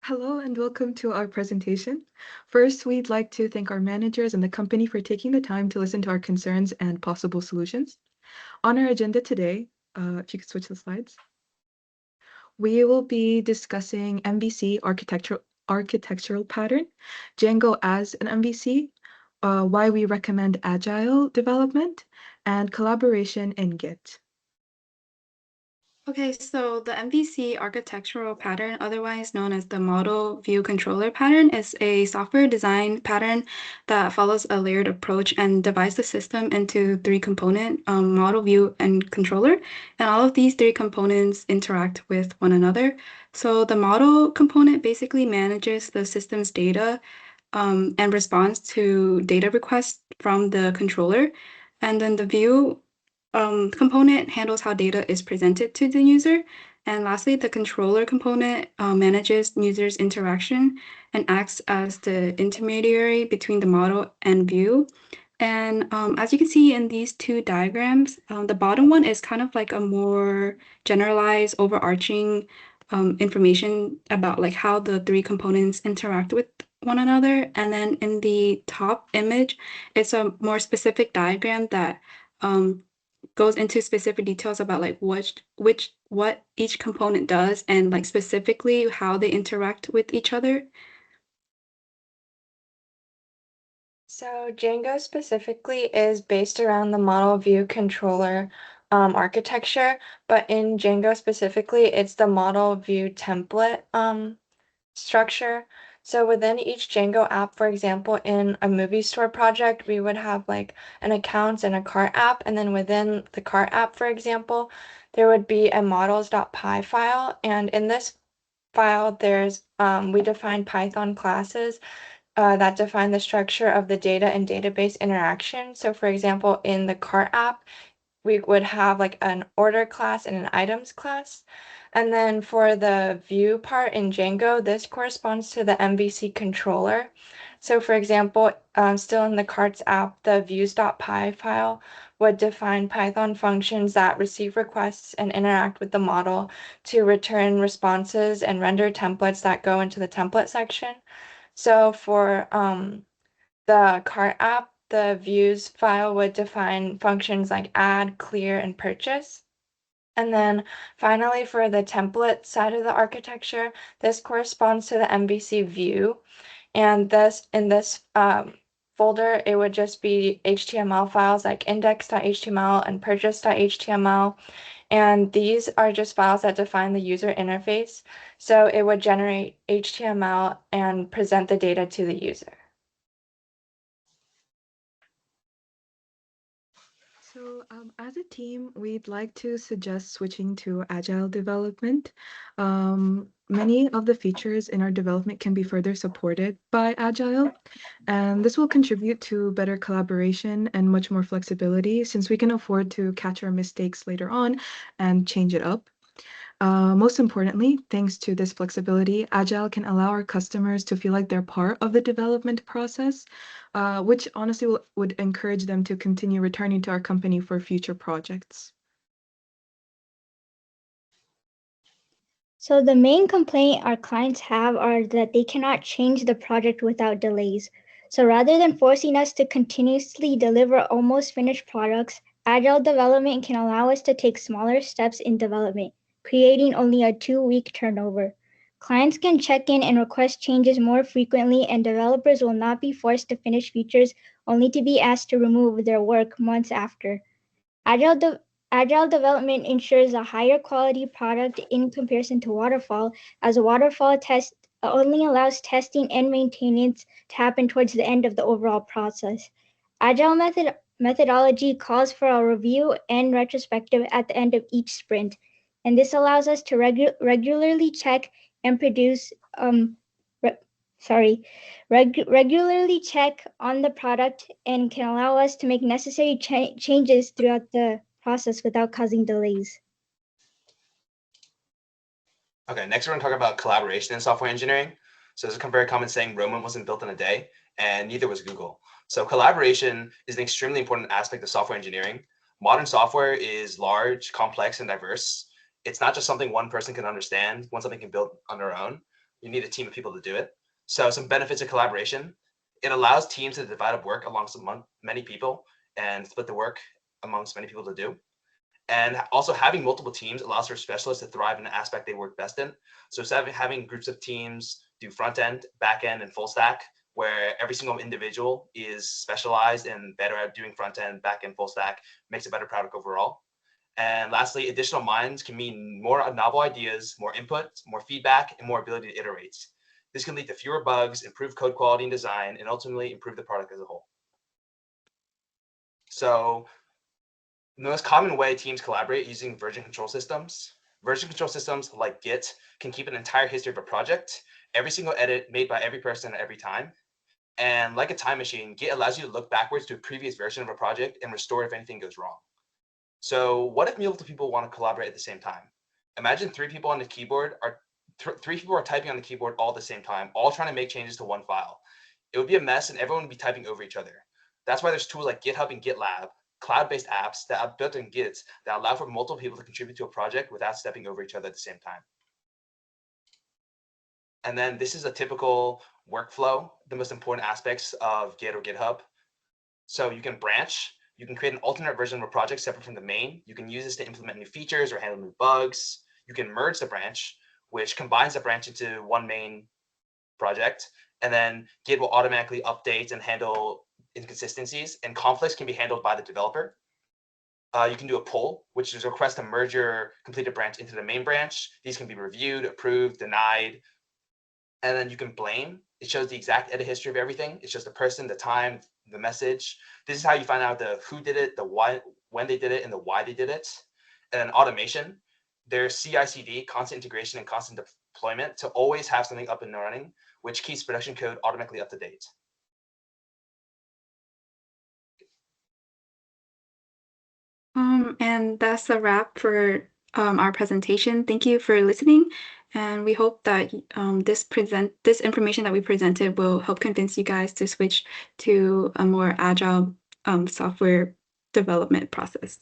Hello and welcome to our presentation. First, we'd like to thank our managers and the company for taking the time to listen to our concerns and possible solutions. On our agenda today, if you could switch the slides, we will be discussing MVC architectural pattern, Django as an MVC, why we recommend agile development, and collaboration in Git. Okay, so the MVC architectural pattern, otherwise known as the model view controller pattern, is a software design pattern that follows a layered approach and divides the system into three component, model, view, and controller. And all of these three components interact with one another. So the model component basically manages the system's data and responds to data requests from the controller. And then the view component handles how data is presented to the user. And lastly, the controller component manages users' interaction and acts as the intermediary between the model and view. And as you can see in these two diagrams, the bottom one is kind of like a more generalized, overarching information about like how the three components interact with one another. And then in the top image, it's a more specific diagram that goes into specific details about like what each component does and like specifically how they interact with each other. So Django specifically is based around the model view controller architecture, but in Django specifically, it's the model view template structure. So within each Django app, for example, in a movie store project, we would have like an accounts and a cart app. And then within the cart app, for example, there would be a models.py file. And in this file, we define Python classes that define the structure of the data and database interaction. So for example, in the cart app, we would have like an order class and an items class. And then for the view part in Django, this corresponds to the MVC controller. So for example, still in the carts app, the views.py file would define Python functions that receive requests and interact with the model to return responses and render templates that go into the template section. So for the cart app, the views file would define functions like add, clear, and purchase. And then finally, for the template side of the architecture, this corresponds to the MVC view. And in this folder, it would just be HTML files like index.html and purchase.html. And these are just files that define the user interface. So it would generate HTML and present the data to the user. So as a team, we'd like to suggest switching to agile development. Many of the features in our development can be further supported by agile, and this will contribute to better collaboration and much more flexibility since we can afford to catch our mistakes later on and change it up. Most importantly, thanks to this flexibility, Agile can allow our customers to feel like they're part of the development process, which honestly would encourage them to continue returning to our company for future projects. So the main complaint our clients have are that they cannot change the project without delays. So rather than forcing us to continuously deliver almost finished products, agile development can allow us to take smaller steps in development, creating only a 2-week turnover. Clients can check in and request changes more frequently, and developers will not be forced to finish features only to be asked to remove their work months after. Agile development ensures a higher quality product in comparison to waterfall, as a waterfall test only allows testing and maintenance to happen towards the end of the overall process. Agile methodology calls for a review and retrospective at the end of each sprint, and this allows us to regularly check and produce regularly check on the product and can allow us to make necessary changes throughout the process without causing delays. Okay, next we're going to talk about collaboration in software engineering. So there's a very common saying, Roman wasn't built in a day, and neither was Google. So collaboration is an extremely important aspect of software engineering. Modern software is large, complex, and diverse. It's not just something one person can understand, something can build on their own. you need a team of people to do it. So some benefits of collaboration: it allows teams to divide up work among many people and split the work amongst many people to do. And also having multiple teams allows for specialists to thrive in an aspect they work best in. So instead of having groups of teams do front end, back end, and full stack, where every single individual is specialized and better at doing front end, back end, full stack, makes a better product overall. And lastly, additional minds can mean more novel ideas, more input, more feedback, and more ability to iterate. This can lead to fewer bugs, improve code quality and design, and ultimately improve the product as a whole. So the most common way teams collaborate using version control systems. Version control systems like Git can keep an entire history of a project, every single edit made by every person at every time. And like a time machine, Git allows you to look backwards to a previous version of a project and restore if anything goes wrong. So what if multiple people want to collaborate at the same time? Imagine three people on the keyboard three people are typing on the keyboard all at the same time, all trying to make changes to one file. It would be a mess and everyone would be typing over each other. That's why there's tools like GitHub and GitLab, cloud-based apps that are built in Git that allow for multiple people to contribute to a project without stepping over each other at the same time. And then this is a typical workflow, the most important aspects of Git or GitHub. So you can branch, you can create an alternate version of a project separate from the main. You can use this to implement new features or handle new bugs. You can merge the branch, which combines the branch into one main project. And then Git will automatically update and handle inconsistencies, and conflicts can be handled by the developer. You can do a pull, which is a request to merge your completed branch into the main branch. These can be reviewed, approved, denied. And then you can blame. It shows the exact edit history of everything. It's just the person, the time, the message. This is how you find out the who did it, the why, when they did it, and the why they did it. And then automation. There's CI/CD, constant integration and constant deployment, to always have something up and running, which keeps production code automatically up to date. And that's a wrap for our presentation. Thank you for listening, and we hope that this information that we presented will help convince you guys to switch to a more agile software development process.